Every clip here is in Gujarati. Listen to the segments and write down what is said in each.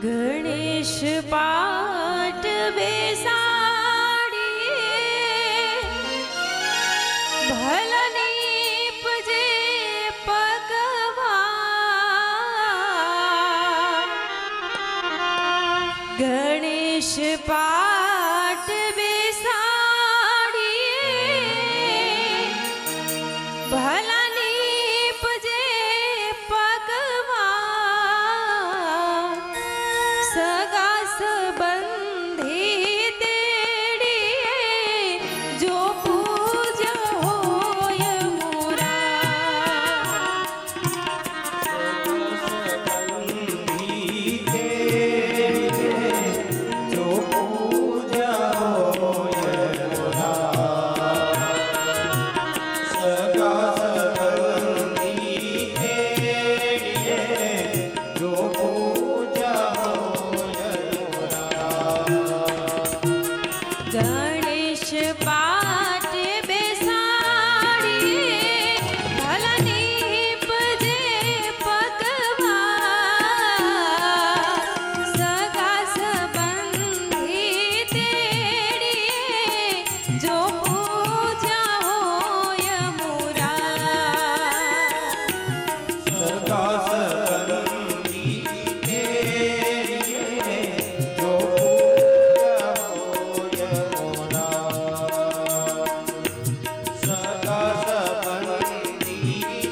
गणेश पाठ बेसाड़िए भलनी पजे पगवा गणेश पाठ बेसाड़िए भलनी पजे पगवा सगा संबंधी तेड़िए जो पूजा होय मोरा जो पूजा होय मोरा सगा संबंधी तेड़िए जो पूजा गणेश पाठ बेसाड़िए भलनी पजे पगवा सगा संबंधी तेड़िए जो पूजा होय मोरा सगा संबंधी तेड़िए जो पूजा होय मोरा सगा संबंधी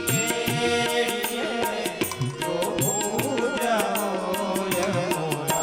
तेड़िए जो पूजा होय मोरा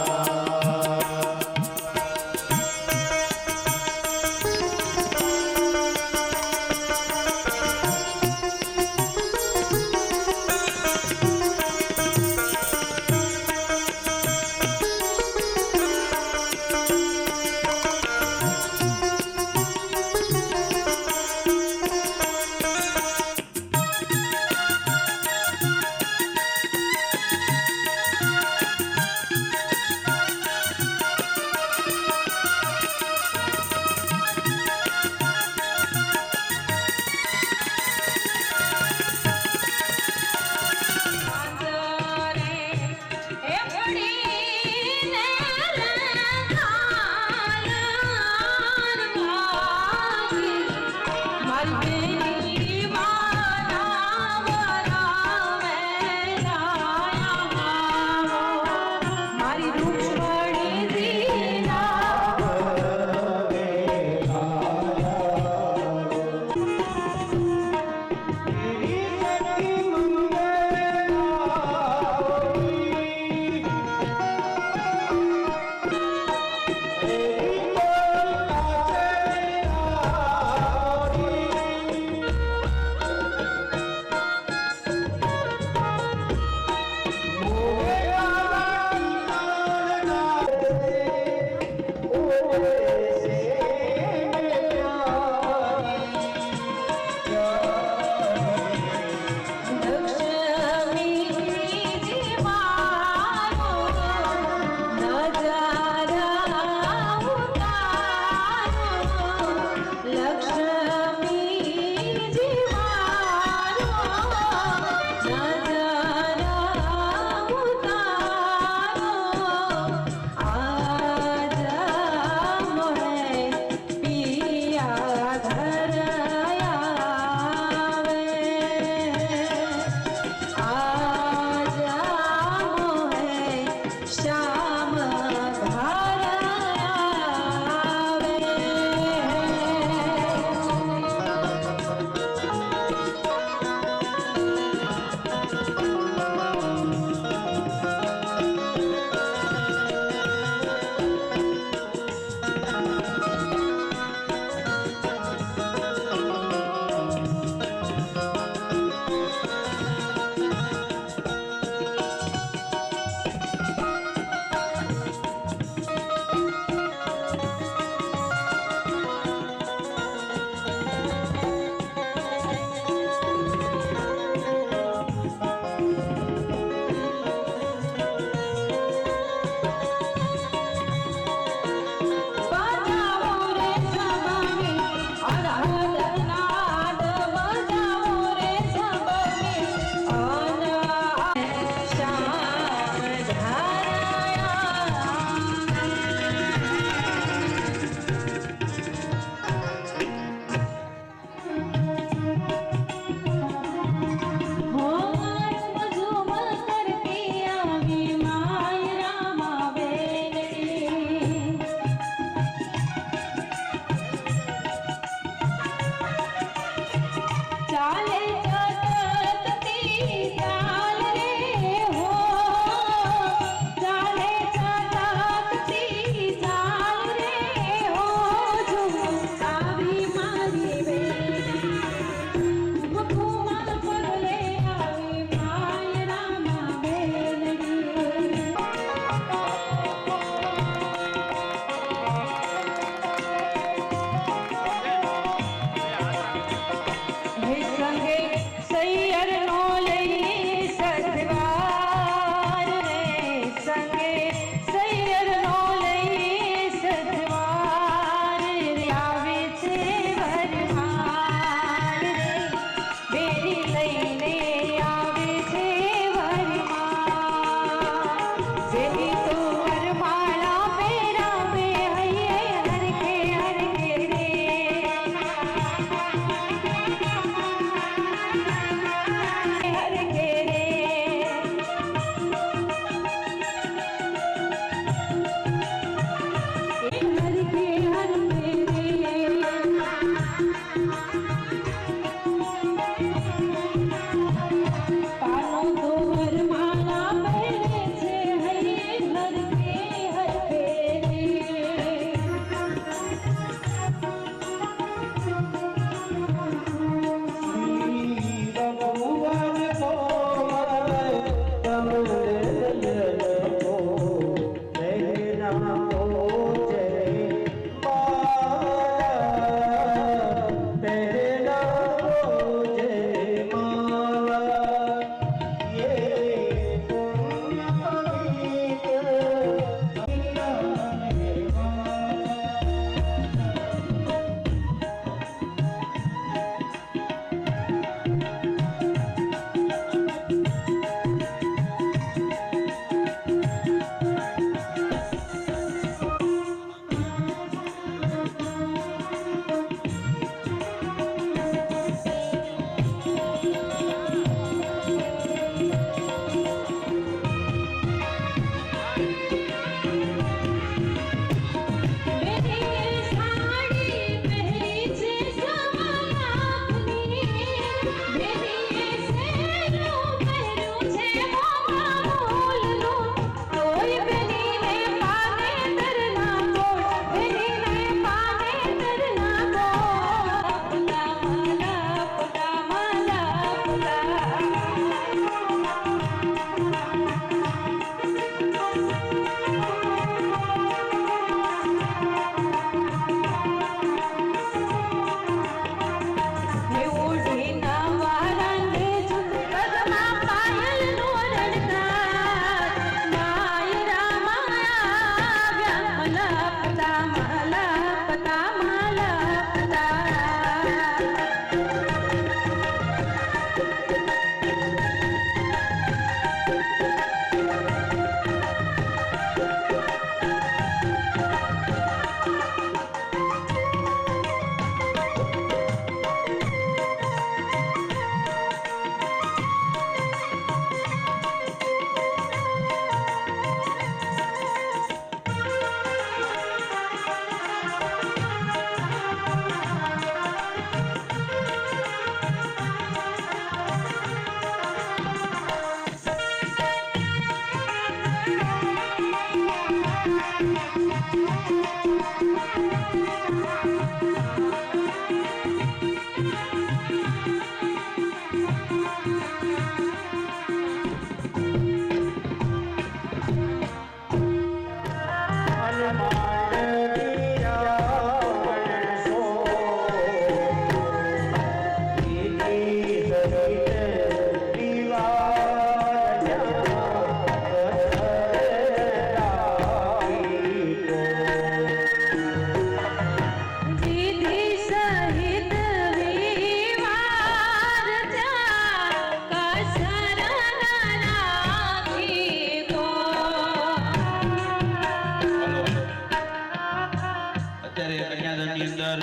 અંદર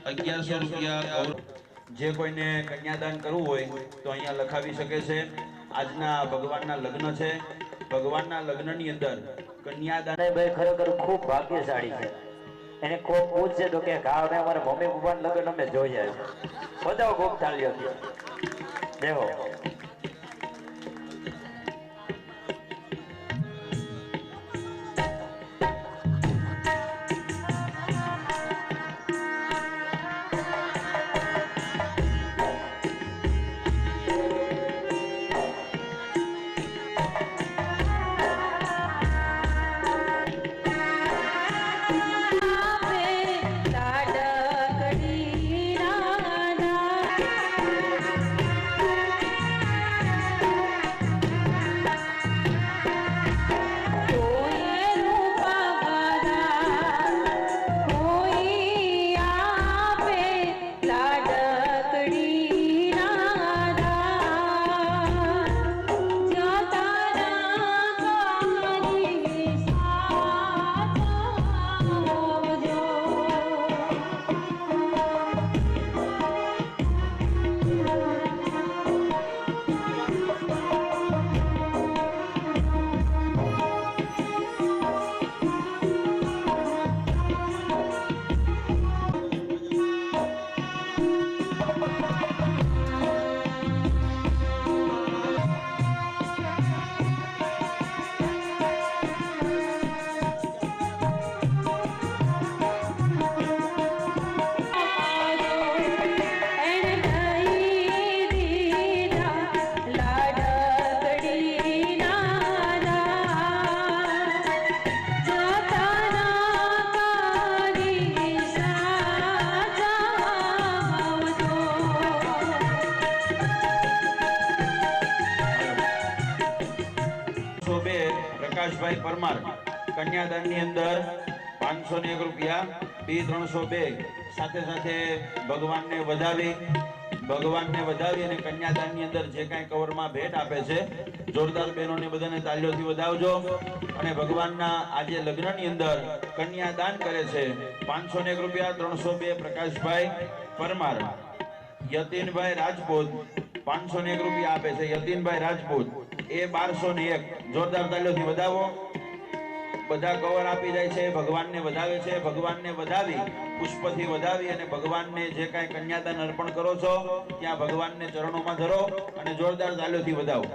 1100 રૂપિયા જે કોઈને કન્યાદાન કરવું હોય તો અહીંયા લખાવી શકે છે. આજના ભગવાનના લગ્ન છે. ભગવાનના લગ્નની અંદર કન્યાદાન ભાઈ ખરેખર ખૂબ ભાગ્યશાળી છે. એને કોઈ પૂછશે તો કે ગાવ ને અમારા મમ્મી પપ્પાના લગ્ન અમે જોયા છે. બધા ખૂબ ચાલ્યો દેવો પ્રકાશભાઈ પરમાર કન્યાદાનની અંદર 501 રૂપિયા B302 સાથે સાથે ભગવાનને વધાવી અને કન્યાદાનની અંદર જે કાંઈ કવરમાં ભેટ આપે છે જોરદાર બહેનોને બધાને તાળીઓથી વધાવજો. અને ભગવાનના આજે લગ્નની અંદર કન્યાદાન કરે છે 501 રૂપિયા 302 પ્રકાશભાઈ પરમાર. યતીનભાઈ રાજપૂત 501 રૂપિયા આપે છે. યતીનભાઈ રાજપૂત એ 1201 જોરદાર તાળીઓથી વધાવો. બધા કવર આપી જાય છે, ભગવાનને વધાવે છે. ભગવાનને વધાવી પુષ્પથી વધાવી અને ભગવાનને જે કાંઈ કન્યાદાન અર્પણ કરો છો ત્યાં ભગવાનને ચરણોમાં ધરો અને જોરદાર તાળીઓથી વધાવો.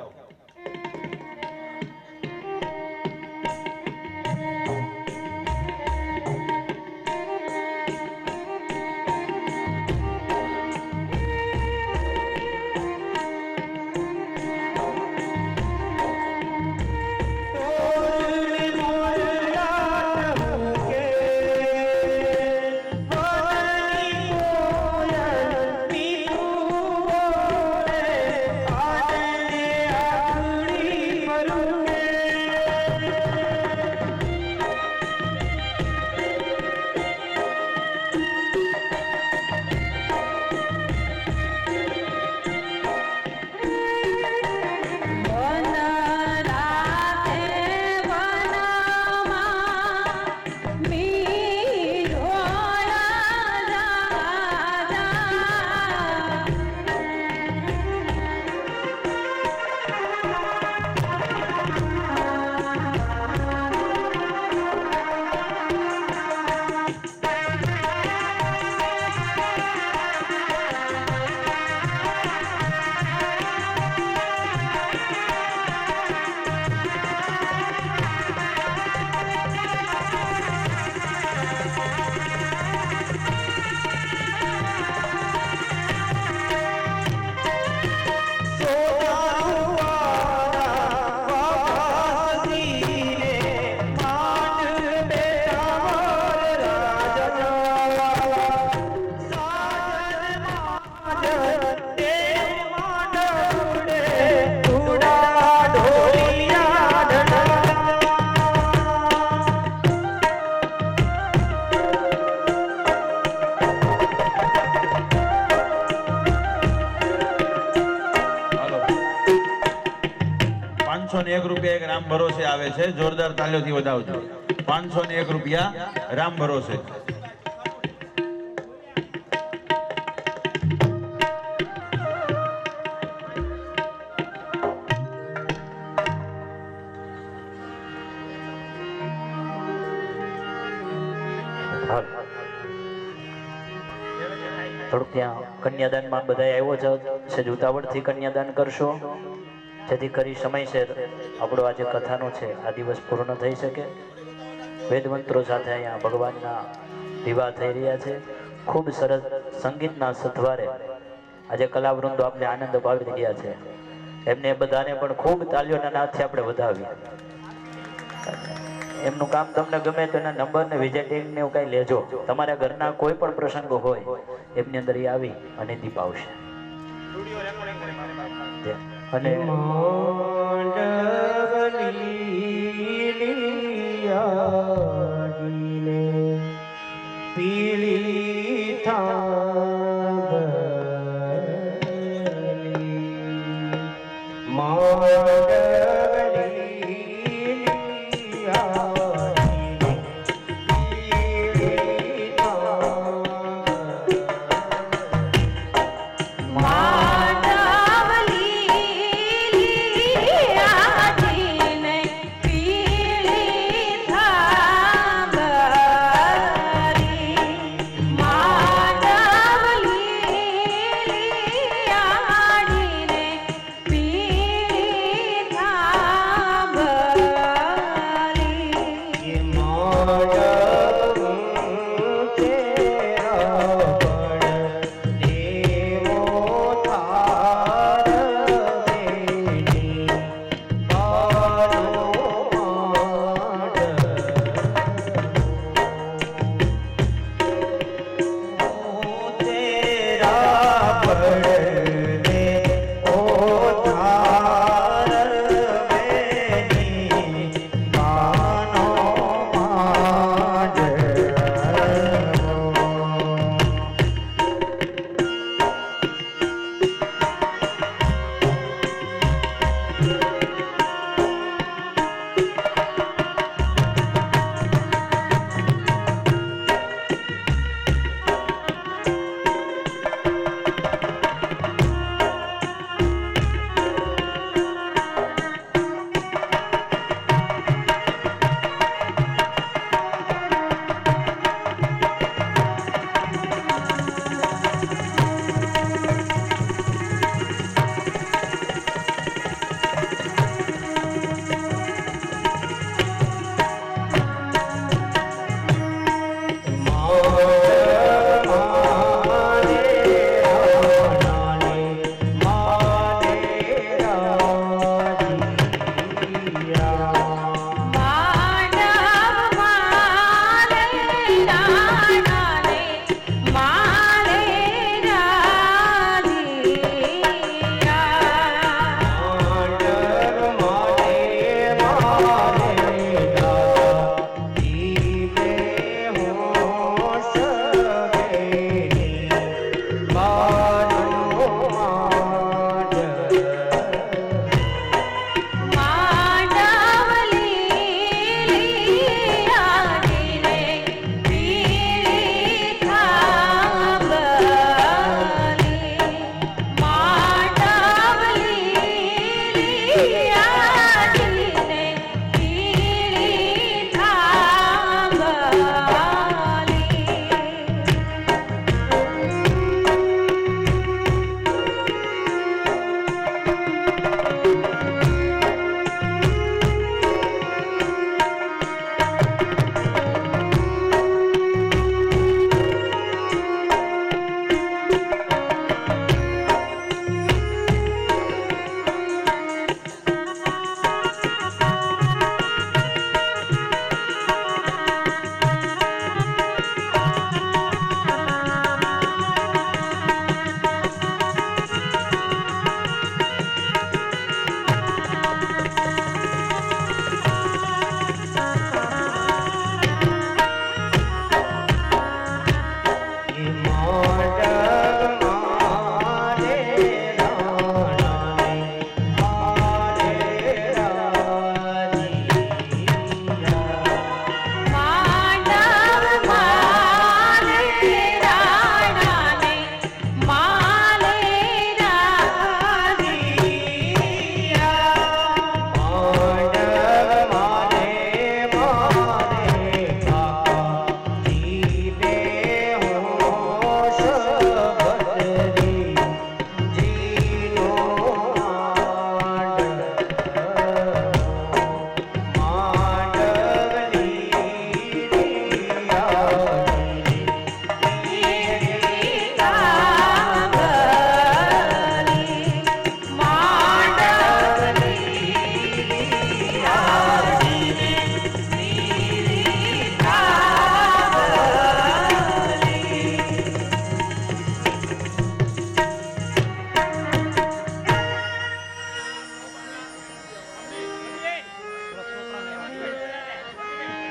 ₹501 એક રામ ભરોસે આવે છે. જોરદાર તાળીઓથી વધાવજો. 501 રૂપિયા રામ ભરોસે. હાલ થોડુંક ત્યાં કન્યાદાનમાં બધા આવ્યો છે સેજ ઉતાવળથી કન્યાદાન કરશો જેથી કરી સમયસર આપણો આજે કથાનો છે આ દિવસ પૂર્ણ થઈ શકે. વેદમંત્રો સાથે અહીંયા ભગવાનના વિવાહ થઈ રહ્યા છે. ખૂબ સરસ સંગીતના સથવારે આજે કલાવૃંદો આપણે આનંદ અપાવી રહ્યા છે. એમને બધાને પણ ખૂબ તાલીઓના નાદથી આપણે વધાવીએ. એમનું કામ તમને ગમે તો એના નંબર ને વિઝિટિંગ ને એવું કઈ લેજો. તમારા ઘરના કોઈ પણ પ્રસંગો હોય એમની અંદર એ આવી અને દીપ આવશે. અને પીળી માંડવલી આજીને પીળી થાળ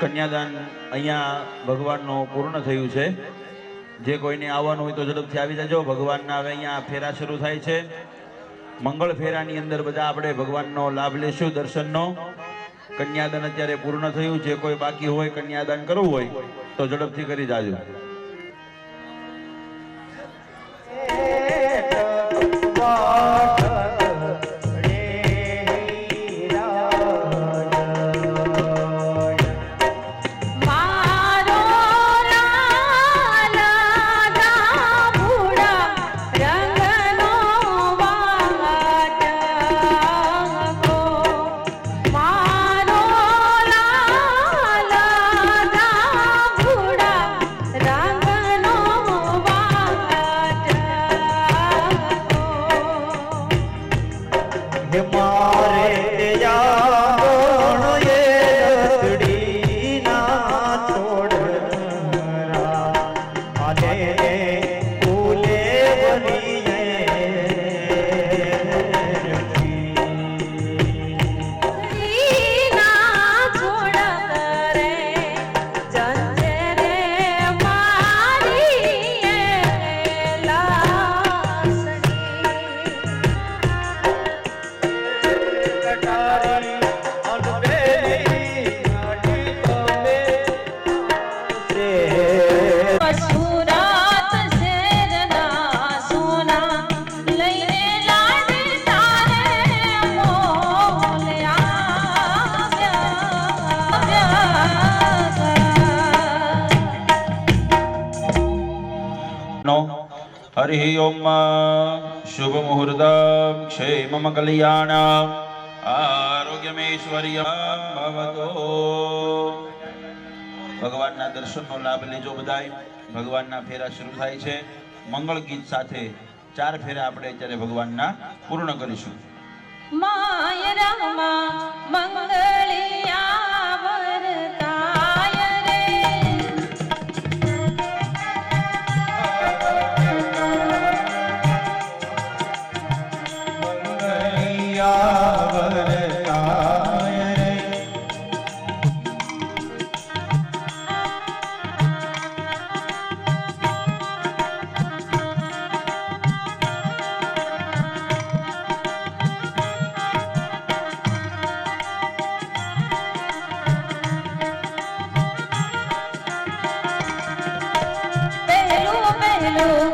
કન્યાદાન અહીંયા ભગવાનનું પૂર્ણ થયું છે. જે કોઈને આવવાનું હોય તો ઝડપથી આવી જજો. ભગવાનના હવે અહીંયા ફેરા શરૂ થાય છે. મંગળ ફેરાની અંદર બધા આપણે ભગવાનનો લાભ લેશું દર્શનનો. કન્યાદાન અત્યારે પૂર્ણ થયું. જે કોઈ બાકી હોય કન્યાદાન કરવું હોય તો ઝડપથી કરી જાજો. મારો લાલા ગાભુડા રંગનો વાટકો. મારો લાલા ગાભુડા રંગનો વાટકો. મારે જાગણ એ રતડી ના છોડરા આને ફૂલે ના છોડ કરે જંજે રે મારી લાસણી. સુરત શેરના સોના લઈને લાડ તારે નો હરિ ઓમ શુભ મુહૂર્તમ ક્ષેમમ કલ્યાણમ આરોગ્યમૈશ્વર્યમ ભવતો. ભગવાનના દર્શનનો લાભ લેજો બધાય. ભગવાનના ફેરા શરૂ થાય છે. મંગળ ગીત સાથે 4 ફેરા આપણે અત્યારે ભગવાનના પૂર્ણ કરીશું. માય રમા મંગળિયા વરતાય રે. પહેલું પહેલું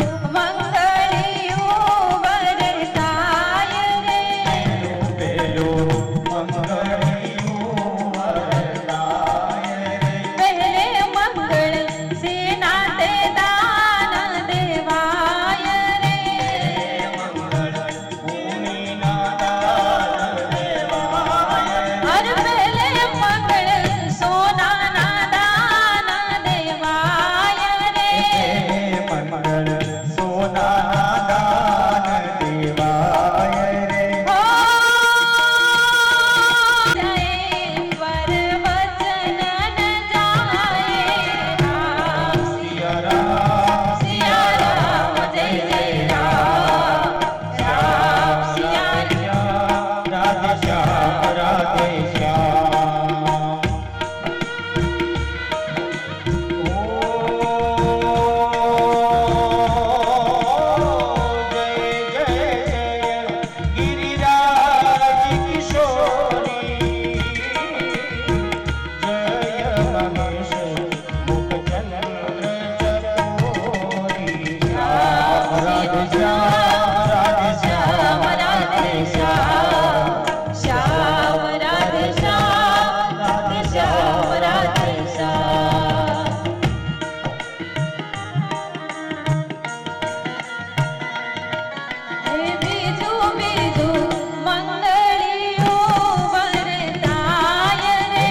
મંગળિયું વરતાય રે. પહેલે મંગળ સેના તે દાન દેવાય રે. હર પહેલે મંગળ સોનાના દાન દેવાય રે. હો જય વર વચન ન જાય રામ. સિયા રામ જય જય રામ. રામ સિયા શ્યામ રાધે શ્યામ. શ્યામ રાધે શ્યામ. શ્યામ રાધે શ્યામ. હે બીજું બીજું મંગળિયું વરતાય રે.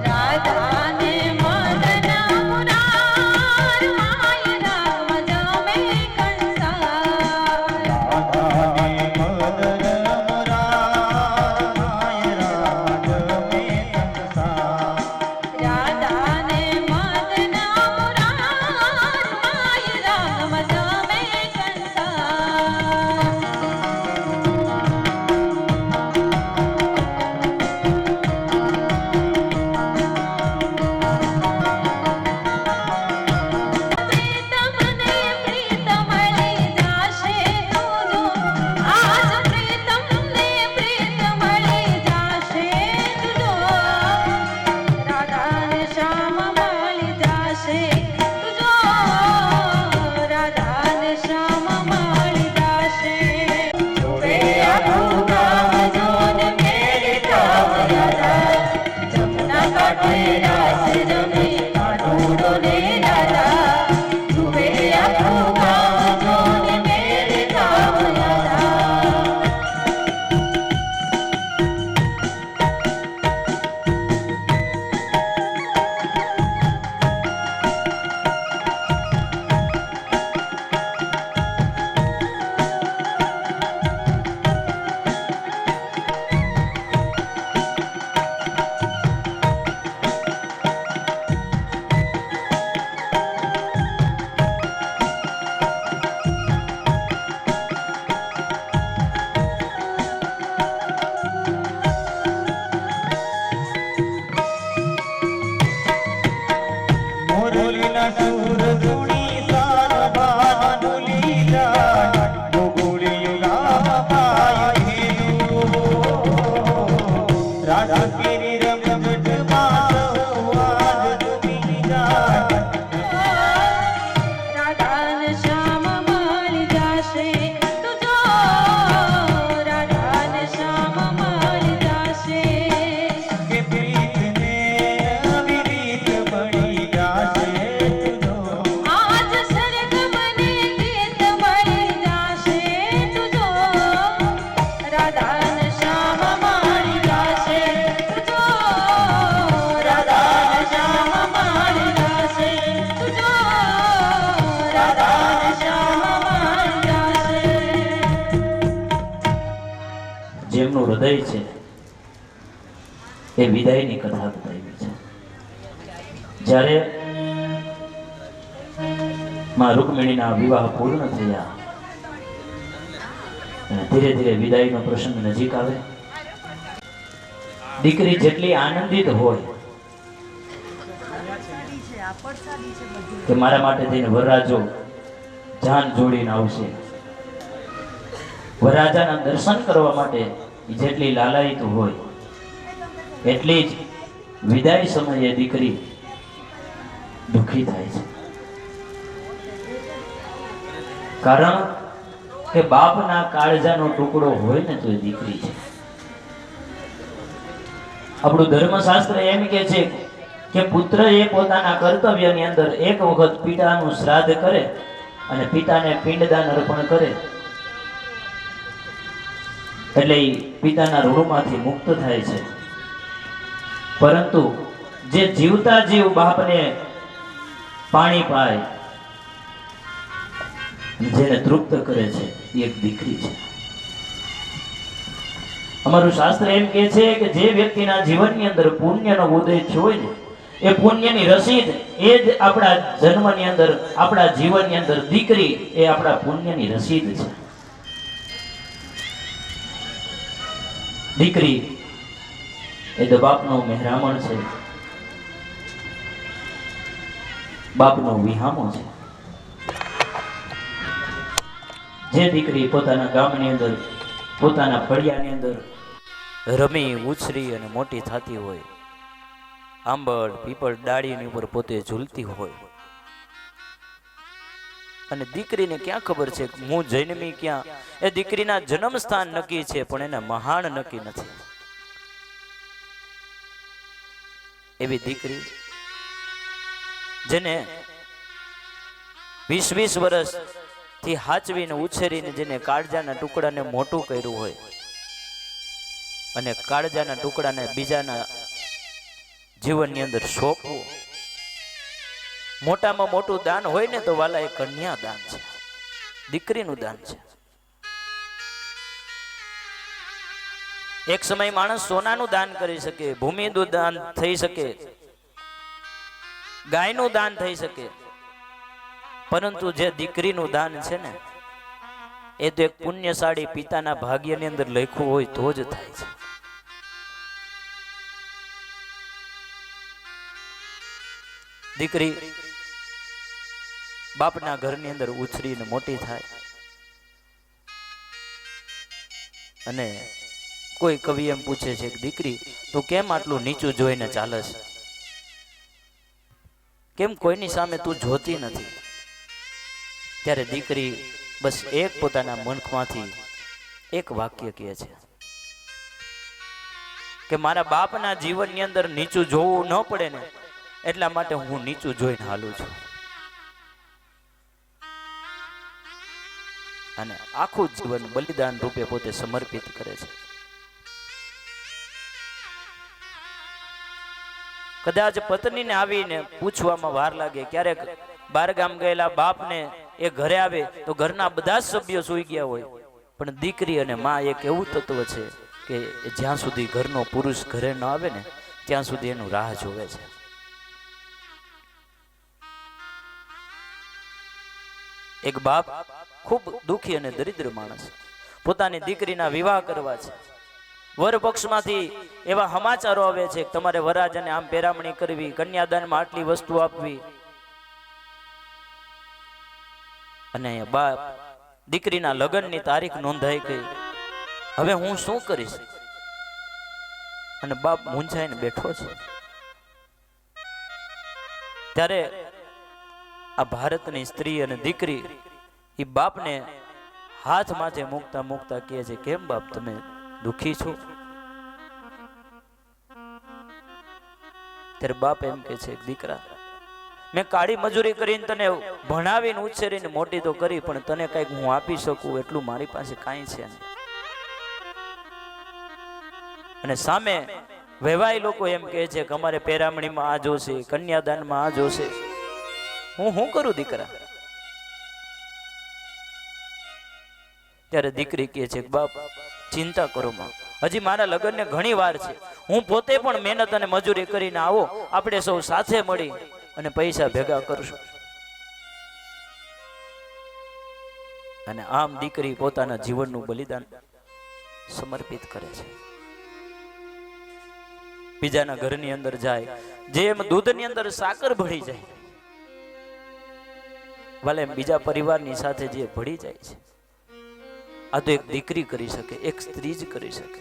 રાધાને મદન મુરાર માય રામ જમે કંસાર રાધાને મદન મુરાર માય રામ જમે કંસાર પ્રીતમને પ્રીત મળી જાશે તુજો આજ પ્રીતમને પ્રીત મળી જાશે તુજો રાધાને શ્યામ મળી જાશે તુજો રાધાને શ્યામ મળી જાશે તુવે આખું ગામ જોને મેરી ધામ રાધા જમના કાંઠે રાસ રમે કાઢોડો ને રાધા તુવે આખું ગામ જોને મેરી ધામ રાધા મોરલીના સુર ધૂણી સારભાન ભૂલી જાય ગોગુળિયું ગામ પાય હેલું રાજગીરી રમઝટમાં સહુ આજ ડૂબી જાય રાધાને શ્યામ મળી જાશે તુજો રાધાને શ્યામ મળી જાશે કે પ્રીતને નવી રીત મળી જાશે તુજો આજ સ્વર્ગ મને ગીત મળી જાશે તુજો રાધાને શ્યામ મળી જાશે તુજો રાધાને શ્યામ મળી જાશે તુજો રાધાને શ્યામ મળી જાશે જેમનું હૃદય છે એ વિદાયની કથા બતાવી છે. જ્યારે માં રૂકમિણીના વિવાહ પૂર્ણ થયા અને ધીરે ધીરે વિદાયનો પ્રસંગ નજીક આવે, દીકરી જેટલી આનંદિત હોય કે મારા માટે થઈને વરરાજો જાન જોડીને આવશે, વરરાજાના દર્શન કરવા માટે જેટલી લાલાયિત હોય એટલી જ વિદાય સમયે દીકરી દુઃખી થાય છે. કારણ કે બાપના કાળજાનો ટુકડો હોય ને તો એ દીકરી છે. આપણું ધર્મશાસ્ત્ર એમ કે છે કે પુત્ર એ પોતાના કર્તવ્યની અંદર એક વખત પિતાનું શ્રાદ્ધ કરે અને પિતાને પિંડદાન અર્પણ કરે એટલે ઈ પિતાના ઋણમાંથી મુક્ત થાય છે. પરંતુ જે જીવતા જીવ બાપને પાણી પાય જેને તૃપ્ત કરે છે એ એક દીકરી છે. અમારું શાસ્ત્ર એમ કહે છે કે જે વ્યક્તિના જીવનની અંદર પુણ્યનો ઉદય થયો હોય ને એ પુણ્યની રસીદ એ જ આપણા જન્મની અંદર આપણા જીવનની અંદર દીકરી એ આપણા પુણ્યની રસીદ છે. દીકરી એ તો બાપનો મહેરામણ છે, બાપનો વિહામો છે. જે દીકરી પોતાના ગામની અંદર પોતાના ફળિયાની અંદર રમી ઉછરી અને મોટી થતી હોય, આંબળ પીપળ ડાળીની ઉપર પોતે ઝૂલતી હોય, અને દીકરીને ક્યાં ખબર છે કે હું જન્મી ક્યાં? એ દીકરીના જન્મ સ્થાન નક્કી છે પણ એના મહાન નક્કી નથી. એવી દીકરી જેને 20-20 વર્ષ થી હાચવીને ઉછેરીને જેને કાળજાના ટુકડાને મોટું કર્યું હોય અને કાળજાના ટુકડાને બીજાના જીવનની અંદર સોંપવું. મોટામાં મોટું દાન હોય ને તો વાલા એ કન્યા દાન છે, દીકરીનું દાન છે. એક સમય માણસ સોનાનું દાન કરી શકે, ભૂમિનું દાન થઈ શકે, ગાયનું દાન થઈ શકે, પરંતુ જે દીકરીનું દાન છે ને એ તો એક પુણ્યશાળી પિતાના ભાગ્યની અંદર લખ્યું હોય તો જ થાય છે. દીકરી બાપના ઘરની અંદર ઉછરીને મોટી થાય અને કોઈ કવિ એમ પૂછે છે કે દીકરી તું કેમ આટલું નીચું જોઈને ચાલે છે, કેમ કોઈની સામે તું જોતી નથી? ત્યારે દીકરી બસ એક પોતાના મનમાંથી એક વાક્ય કહે છે કે મારા બાપના જીવનની અંદર નીચું જોવું ન પડે ને એટલા માટે હું નીચું જોઈને હાલું છું. અને આખું જીવન બલિદાન રૂપે પોતે સમર્પિત કરે છે. કદાચ પત્નીને આવીને પૂછવામાં વાર લાગે, ક્યારેક બારગામ ગયેલા બાપને એ ઘરે આવે તો ઘરના બધા જ સભ્યો સૂઈ ગયા હોય, પણ દીકરી અને માં એક એવું તત્વ છે કે જ્યાં સુધી ઘરનો પુરુષ ઘરે ન આવે ને ત્યાં સુધી એનું રાહ જોવે છે. એક બાપ ખૂબ દુખી અને દરિદ્ર માણસ, પોતાની દીકરીના વિવાહ કરવા છે. વર પક્ષમાંથી એવા સમાચારો આવે છે કે તમારે વરરાજાને આમ પેરામણી કરવી, કન્યાદાનમાં આટલી વસ્તુ આપવી. અને અહીંયા બાપ દીકરીના લગ્નની તારીખ નોંધાઈ ગઈ, હવે હું શું કરીશ? અને બાપ મૂંઝાઈને બેઠો છે. ત્યારે આ ભારતની સ્ત્રી અને દીકરી એ બાપને હાથ માથે મૂકતા મૂકતા કહે છે, કેમ બાપ તમે દુખી છો? ત્યારે બાપ એમ કહે છે, દીકરા મેં કાળી મજૂરી કરીને તને ભણાવીને ઉછેરીને મોટી તો કરી, પણ તને કઈક હું આપી શકું એટલું મારી પાસે કાંઈ છે નહીં. અને સામે વહેવાય લોકો એમ કહે છે કે અમારે પેરામણીમાં આ જોશે, કન્યાદાનમાં આ જોશે. હું શું કરું દીકરા? ત્યારે દીકરી કહે છે, બાપ ચિંતા કરો માં, હજી મારા લગ્નને ઘણી વાર છે. હું પોતે પણ મહેનત અને મજૂરી કરીને આવો, આપણે સૌ સાથે મળી અને પૈસા ભેગા કરશું. અને આમ દીકરી પોતાના જીવનનું બલિદાન સમર્પિત કરે છે. બીજાના ઘરની અંદર જાય, જેમ દૂધની અંદર સાકર ભળી જાય, ભલે બીજા પરિવારની સાથે જે ભળી જાય છે, આ તો એક દીકરી કરી શકે, એક સ્ત્રી જ કરી શકે.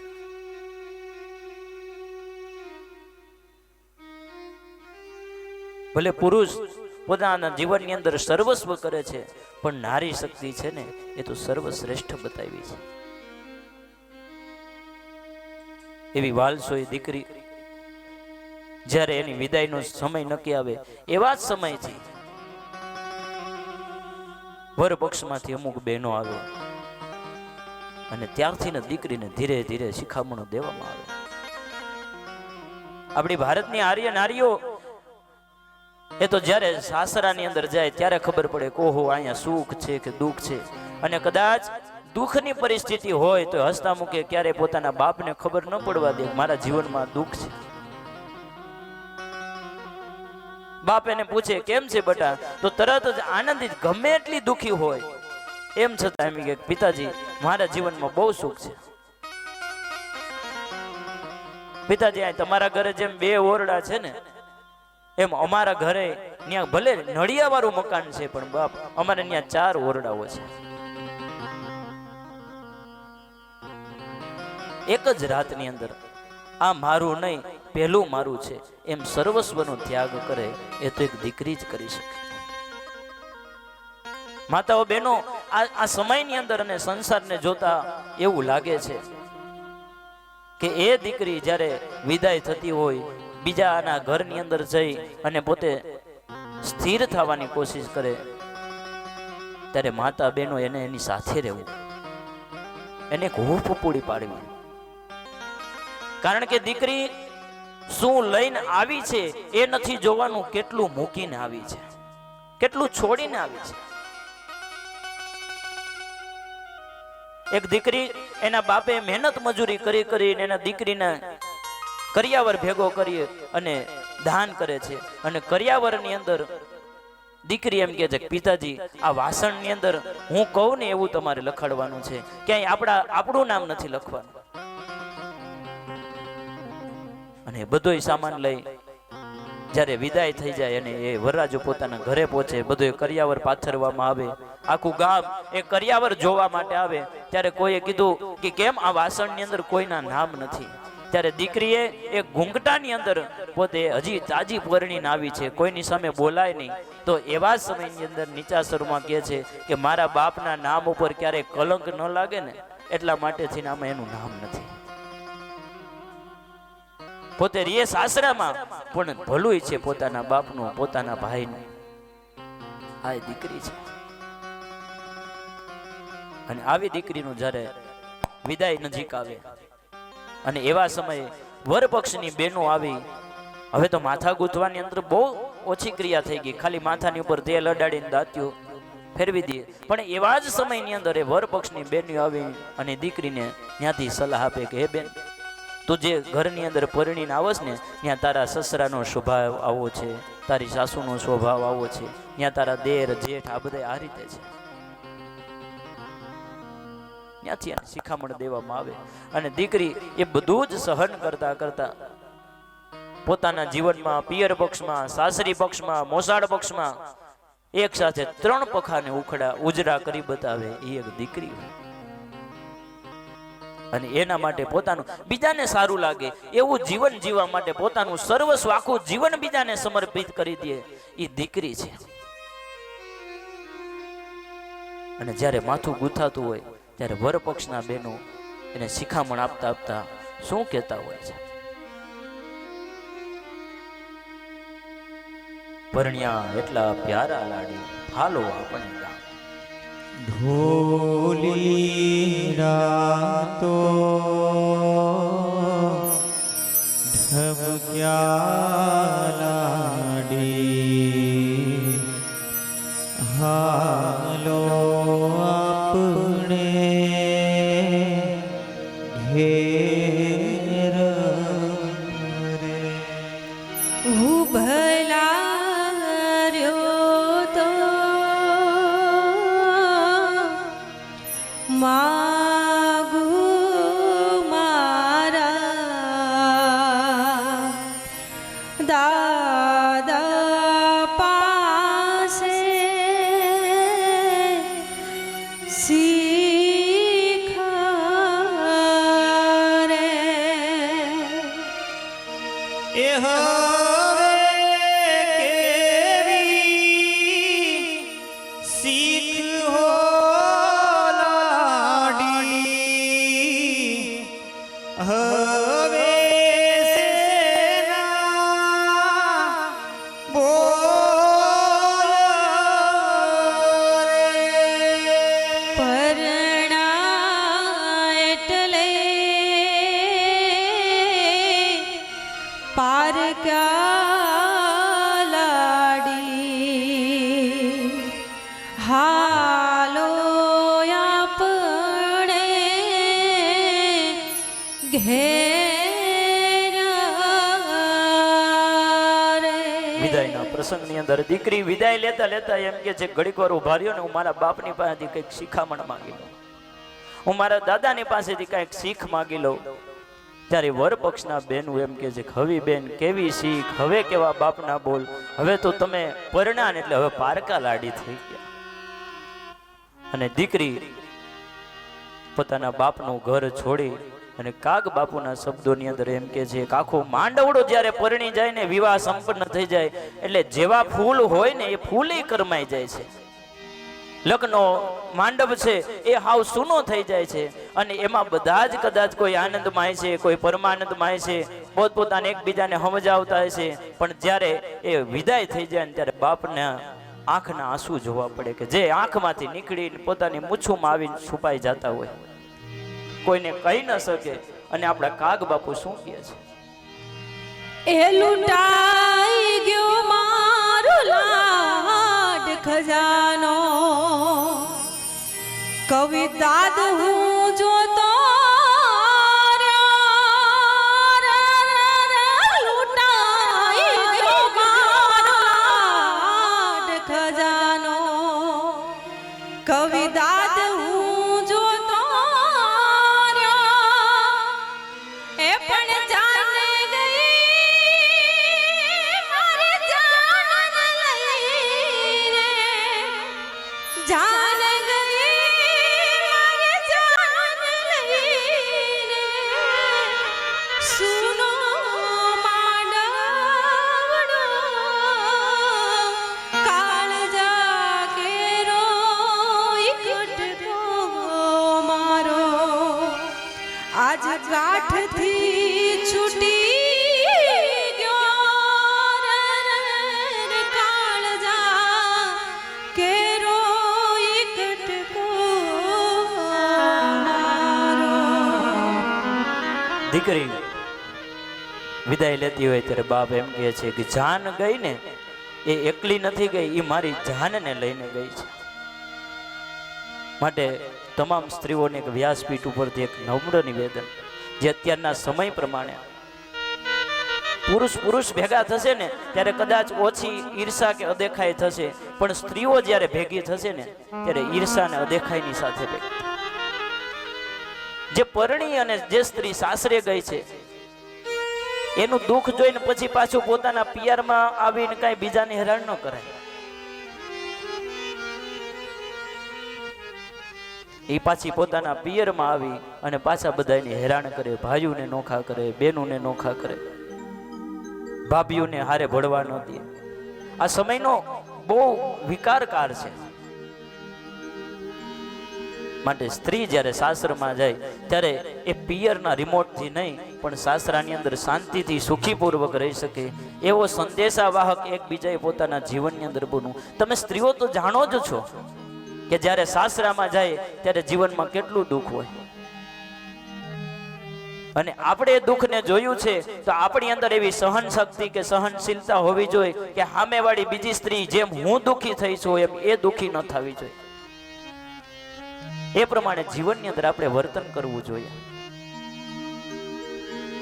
ભલે પુરુષ પોતાના જીવનની અંદર સર્વસ્વ કરે છે, પણ નારી શક્તિ છે ને એ તો સર્વશ્રેષ્ઠ બતાવી છે. એવી વાલસોઈ દીકરી જ્યારે એની વિદાયનો સમય નક્કી આવે, એવા જ સમયથી વર પક્ષમાંથી અમુક બહેનો આવે અને ત્યારથી ને દીકરીને ધીરે ધીરે શિખામણો દેવામાં આવે. આપણી ભારતની આર્ય નારીઓ એ તો જ્યારે સાસરાની અંદર જાય ત્યારે ખબર પડે કે ઓહો અહીંયા સુખ છે કે દુઃખ છે. અને કદાચ દુઃખની પરિસ્થિતિ હોય તો હસતા મૂકે, ક્યારે પોતાના બાપને ખબર ન પડવા દે મારા જીવનમાં દુઃખ છે. બાપ એને પૂછે કેમ છે બેટા, તો તરત જ આનંદિત, ગમે એટલી દુઃખી હોય એમ છતાં એમ કે પિતાજી મારા જીવનમાં બહુ સુખ છે. પિતાજી આ તમારા ઘરે જેમ 2 ઓરડા છે ને એમ અમારા ઘરે ત્યાં ભલે નળિયા વાળું મકાન છે, પણ બાપ અમારે ત્યાં 4 ઓરડાઓ છે. એક જ રાતની અંદર આ મારું નહીં પહેલું મારું છે એમ સર્વસ્વનો ત્યાગ કરે એ તો એક દીકરી જ કરી શકે. માતાઓ બહેનો, આ સમયની અંદર અને સંસારને જોતા એવું લાગે છે કે એ દીકરી જ્યારે વિદાય થતી હોય, બીજાના ઘરની અંદર જઈ અને પોતે સ્થિર થવાની કોશિશ કરે, ત્યારે માતા બહેનો એને એની સાથે રહેવું, એને એક હૂંફ પૂરી પાડવી. કારણ કે દીકરી શું લઈને આવી છે એ નથી જોવાનું, કેટલું મૂકીને આવી છે, કેટલું છોડીને આવી છે. એક દીકરી એના બાપે મહેનત મજૂરી કરી કરીને એના દીકરીને કરિયાવર ભેગો કરી અને દાન કરે છે. અને કરિયાવરની અંદર દીકરી એમ કહે છે કે પિતાજી, આ વાસણની અંદર હું કહું ને એવું તમારે લખાડવાનું છે, ક્યાંય આપણું નામ નથી લખવાનું. અને બધોય સામાન લઈ જ્યારે વિદાય થઈ જાય અને એ વરરાજો પોતાના ઘરે પહોંચે, બધો કરિયાવર પાથરવામાં આવે, આખું ગામ એ કરિયાવર જોવા માટે આવે. ત્યારે કોઈએ કીધું કે કેમ આ વાસણની અંદર કોઈના નામ નથી. ત્યારે દીકરીએ એક ઘૂંઘટાની અંદર પોતે હજી તાજી પરણીને આવી છે, કોઈની સામે બોલાય નહીં. તો એવા સમયની અંદર નીચા સ્વરમાં કહે છે કે મારા બાપના નામ ઉપર ક્યારેય કલંક ન લાગે ને એટલા માટેથી આમાં એનું નામ નથી. પોતે રીએ સાસરામાં પણ ભલું છે પોતાના બાપનું, પોતાના ભાઈનું. આ દીકરી છે. અને આવી દીકરીનું જ્યારે વિદાય નજીક આવે અને એવા સમયે વર પક્ષની બહેનો આવી. હવે તો માથા ગૂંથવાની અંદર બહુ ઓછી ક્રિયા થઈ ગઈ, ખાલી માથાની ઉપર તેલ અડાડીને દાંતિયો ફેરવી દે. પણ એવા જ સમયની અંદર એ વર પક્ષની બહેનો આવી અને દીકરીને ત્યાંથી સલાહ આપે કે હે બેન, તું જે ઘરની અંદર પરણીને આવસ ને ત્યાં તારા સસરાનો સ્વભાવ આવો છે, તારી સાસુનો સ્વભાવ આવો છે, ત્યાં તારા દેર જેઠ આ બધા આ રીતે છે. ત્યાંથી શિખામણ દેવામાં આવે. અને દીકરી એ બધું જ સહન કરતા કરતા પોતાના જીવનમાં પિયર પક્ષમાં, સાસરી પક્ષમાં, મોસાળ પક્ષમાં એક સાથે 3 પખાને ઉજરા કરી બતાવે એ એક દીકરી. અને એના માટે પોતાનું બીજાને સારું લાગે એવું જીવન જીવવા માટે પોતાનું સર્વસ્વ આખું જીવન બીજાને સમર્પિત કરી દે એ દીકરી છે. અને જ્યારે માથું ગૂંથાતું હોય ત્યારે વર પક્ષના બહેનો એને શિખામણ આપતા આપતા શું કહેતા હોય છે? પરણ્યા એટલા પ્યારા લાડી, હાલો આપણે ગામ. ઢોલી રાતો ઢબક્યા લાડી, હાલો આપણે ઘેર રે. હું ભલાર્યો તો માગુ મારા દાદા પાસે શીખ રે. એ હવે કેવી શીખ હો લાડી, હવે સેના બોલ રે. પરણા એટલે પારક્યા લાડી, હાલો આપણે ઘેર રે. વિદાયના પ્રસંગની અંદર દીકરી વિદાય લેતા લેતા એમ કે છે ઘડીક વાર ઉભા રહ્યો ને હું મારા બાપની પાસેથી કંઈક શિખામણ માંગી લઉં, હું મારા દાદાની પાસેથી કંઈક શીખ માંગી લઉં. ત્યારે વર પક્ષના બેન એમ કે છે હવે બેન કેવી શીખ, હવે કેવા બાપના બોલ, હવે તો તમે પરણા ને એટલે હવે પારકા લાડી થઈ ગયા. અને દીકરી પોતાના બાપનું ઘર છોડી અને કાગ બાપુના શબ્દોની અંદર એમ કે છે કે આખો માંડવડો જ્યારે પરણી જાય ને, વિવાહ સંપન્ન થઈ જાય એટલે જેવા ફૂલ હોય ને એ ફૂલે કરમાઈ જાય છે. લગ્નનો માંડવ છે એ હાવ સૂનો થઈ જાય છે અને એમાં બધા જ કદાચ કોઈ આનંદમાય છે, કોઈ પરમાનંદમાય છે, પોતપોતાને એકબીજાને સમજાવતા હોય છે. પણ જ્યારે એ વિદાય થઈ જાય ને ત્યારે બાપના આંખના આંસુ જોવા પડે કે જે આંખમાંથી નીકળીને પોતાની મૂછુંમાં આવીને છુપાઈ જતા હોય, કોઈને કહી ન શકે. અને આપણા કાગ બાપુ શું કહે છે? એ લૂંટાઈ ગયો મારો લાડ ખજાનો કવિતા હું જોતો લૂંટાઈ ગયો મારો લાડ ખજાનો કવિતા હું જોતો એ પણ જાને ગઈ મારી જાન લઈ રે જાન ગઈ મારી જાન લઈ રે સુનો માંડવડો કાળજા કેરો ઇકટકો મારો આજ ગાંઠથી છૂટી ગયો રે કાળજા કેરો ઇકટકો મારો. દીકરી વિદાય લેતી હોય ત્યારે બાપ એમ કહે છે કે જાન ગઈ ને એ એકલી નથી ગઈ, એ મારી જાનને લઈને ગઈ છે. માટે તમામ સ્ત્રીઓને એક વ્યાસપીઠ ઉપરથી એક નમ્ર નિવેદન, જે અત્યારના સમય પ્રમાણે પુરુષ ભેગા થશે ને ત્યારે કદાચ ઓછી ઈર્ષા કે અદેખાઈ થશે, પણ સ્ત્રીઓ જ્યારે ભેગી થશે ને ત્યારે ઈર્ષા અને અદેખાઈની સાથે ભેગી થશે. જે પરણી અને જે સ્ત્રી સાસરે ગઈ છે એનું દુઃખ જોઈને પછી પાછું પોતાના પિયરમાં આવીને કાંઈ બીજાને હેરાન ન કરાય. એ પાછી પોતાના પિયરમાં આવી અને પાછા બધાને હેરાન કરે, ભાઈઓને નોખા કરે, બેનોને નોખા કરે, ભાભીઓને હારે ભળવા ન દે. આ સમયનો બહુ વિકારકાર છે. માટે સ્ત્રી જ્યારે સાસરમાં જાય ત્યારે એ પિયરના રિમોટથી નહીં પણ સાસરાની અંદર શાંતિથી સુખીપૂર્વક રહી શકે એવો સંદેશાવાહક એકબીજાએ પોતાના જીવનની અંદર બનવું. તમે સ્ત્રીઓ તો જાણો જ છો કે જ્યારે સાસરામાં જાય ત્યારે જીવનમાં કેટલું દુઃખ હોય, અને આપણે એ દુઃખને જોયું છે તો આપણી અંદર એવી સહન શક્તિ કે સહનશીલતા હોવી જોઈએ કે સામેવાળી બીજી સ્ત્રી જેમ હું દુઃખી થઈ છું એમ એ દુઃખી ન થવી જોઈએ. એ પ્રમાણે જીવનની અંદર આપણે વર્તન કરવું જોઈએ.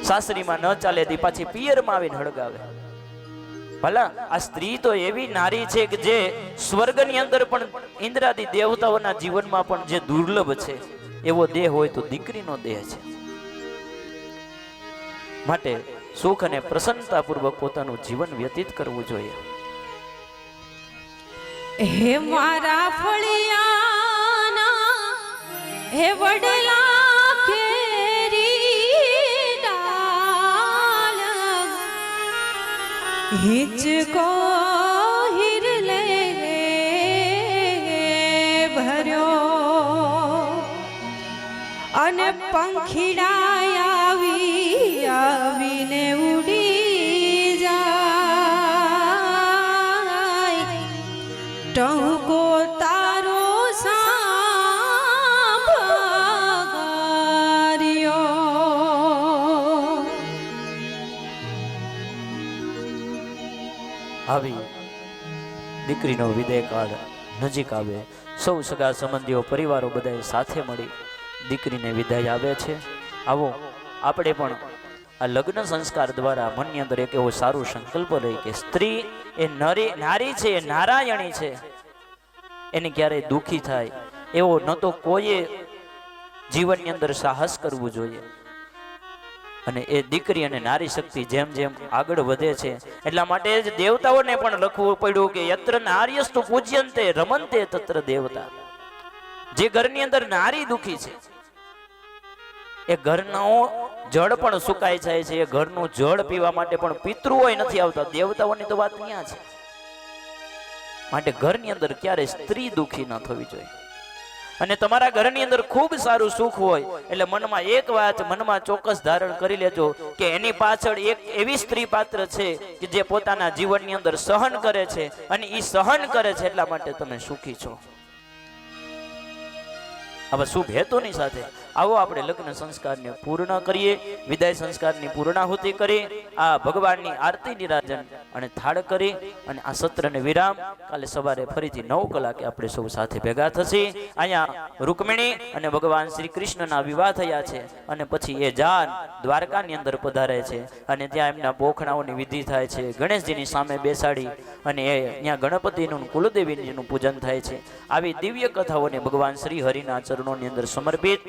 સાસરીમાં ન ચાલે તે પાછી પિયરમાં આવીને હળગાવે. ભલા આ સ્ત્રી તો એવી નારી છે કે જે સ્વર્ગની અંદર પણ ઇન્દ્રાદી દેવતાઓના જીવનમાં પણ જે દુર્લભ છે એવો દેહ હોય તો દીકરીનો દેહ છે. માટે સુખ અને પ્રસન્નતાપૂર્વક પોતાનું જીવન વ્યતીત કરવું જોઈએ. હે મારા ફળિયાના હે વડલા કેરી ડાળ હિંચકો હિરલે ભર્યો અને પંખીડા આવીને ઉડી જાય ટહુકો તારો સાંભળ્યો. આવી દીકરીનો વિદાય કાળ નજીક આવે, સૌ સગા સંબંધીઓ પરિવારો બધા સાથે મળી દીકરીને વિદાય આવે છે. આવો આપણે પણ આ લગ્ન સંસ્કાર દ્વારા મનની અંદર એક એવો સારો સંકલ્પ લઈ કે સ્ત્રી એ નારી છે, એ નારાયણી છે, એને ક્યારેય દુઃખી થાય એવો ન તો કોઈએ જીવનની અંદર સાહસ કરવું જોઈએ. અને એ દીકરી અને નારી શક્તિ જેમ જેમ આગળ વધે છે એટલા માટે જ દેવતાઓને પણ લખવું પડ્યું કે યત્ર નાર્યસ્તુ પૂજ્યંતે રમંતે તત્ર દેવતા. જે ઘરની અંદર નારી દુઃખી છે એ ઘરનો જળ પણ સુકાઈ જાય છે, એ ઘરનું જળ પીવા માટે પણ પિતૃઓ નથી આવતા. દેવતાઓની તો વાત ક્યાં છે. માટે ઘરની અંદર ક્યારે સ્ત્રી દુઃખી ન થવી જોઈએ. અને તમારા ઘરની અંદર ખૂબ સારું સુખ હોય એટલે મનમાં એક વાત મનમાં ચોક્કસ ધારણ કરી લેજો કે એની પાછળ એક એવી સ્ત્રી પાત્ર છે કે જે પોતાના જીવનની અંદર સહન કરે છે, અને એ સહન કરે છે એટલા માટે તમે સુખી છો. આવા શુભ હેતુની સાથે આવો આપણે લગ્ન સંસ્કારને પૂર્ણ કરીએ, વિદાય સંસ્કારની પૂર્ણાહુતિ કરી, આ ભગવાનની આરતી નિરાજન અને થાળ કરી અને આ સત્રને વિરામ. કાલે સવારે ફરીથી 9 કલાકે આપણે સૌ સાથે ભેગા થશે. અહીંયા રૂકમિણી અને ભગવાન શ્રી કૃષ્ણના વિવાહ થયા છે અને પછી એ જાન દ્વારકાની અંદર પધારે છે અને ત્યાં એમના બોખણાઓની વિધિ થાય છે. ગણેશજીની સામે બેસાડી અને એ ત્યાં ગણપતિનું કુલદેવીનું પૂજન થાય છે. આવી દિવ્ય કથાઓને ભગવાન શ્રી હરિના ચરણોની અંદર સમર્પિત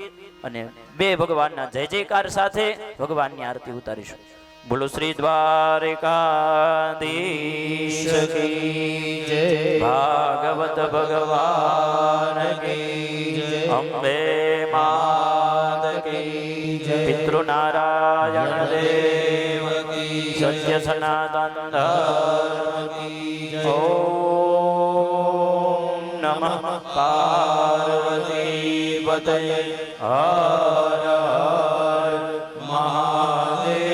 અને બે ભગવાનના જય જયકાર સાથે ભગવાનની આરતી ઉતારીશું. બોલો શ્રી દ્વારકાધીશ કી જય, ભાગવત ભગવાન કી જય, અંબે માત કી જય, પિતૃનારાયણ દેવ કી જય, સત્ય સનાતન ધર્મ કી જય. ઓમ નમઃ પાર્વતી પતયે હર હર મહાદેવ.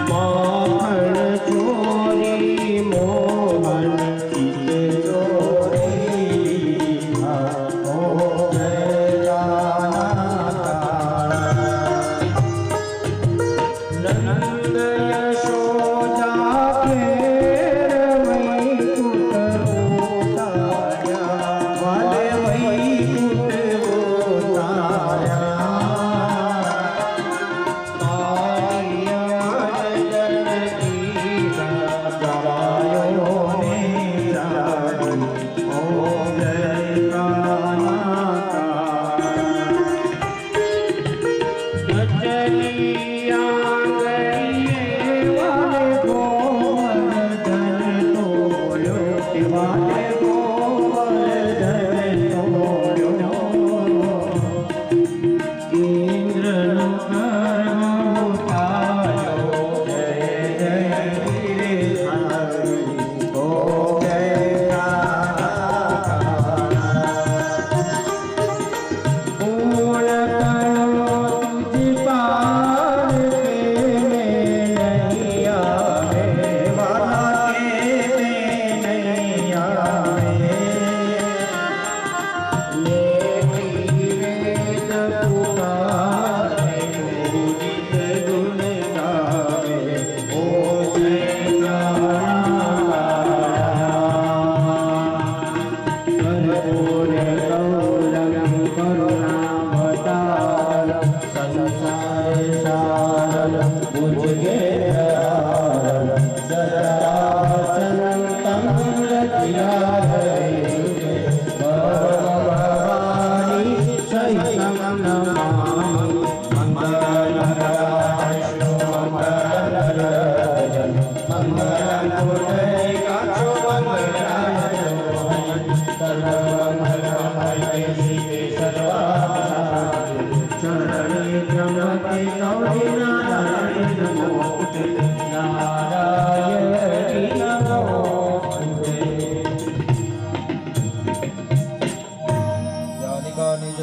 મોહન ચોરી મોહન ચિત ચોરી નંદ યશોદા ખેર વૈકુંઠ ઉતાર્યા, વાલે વૈકુંઠ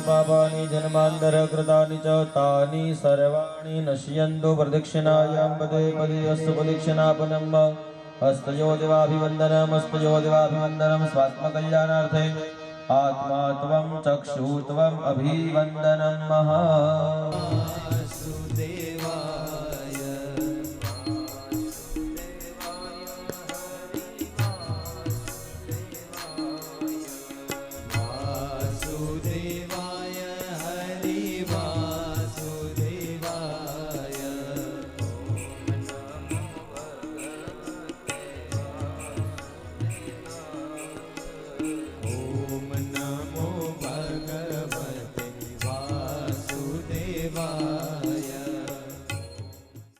पापानि जन्मान्तरकृतानि च तानि सर्वाणि नश्यन्तु प्रदक्षिणायां पदे पदे अस्तु प्रदक्षिणापनम् हस्तयोदिवाभिवन्दनम् हस्तयोदिवाभिवन्दनम् स्वात्मकल्याणार्थे आत्मा त्वं चक्षु त्वम् अभिवन्दनम्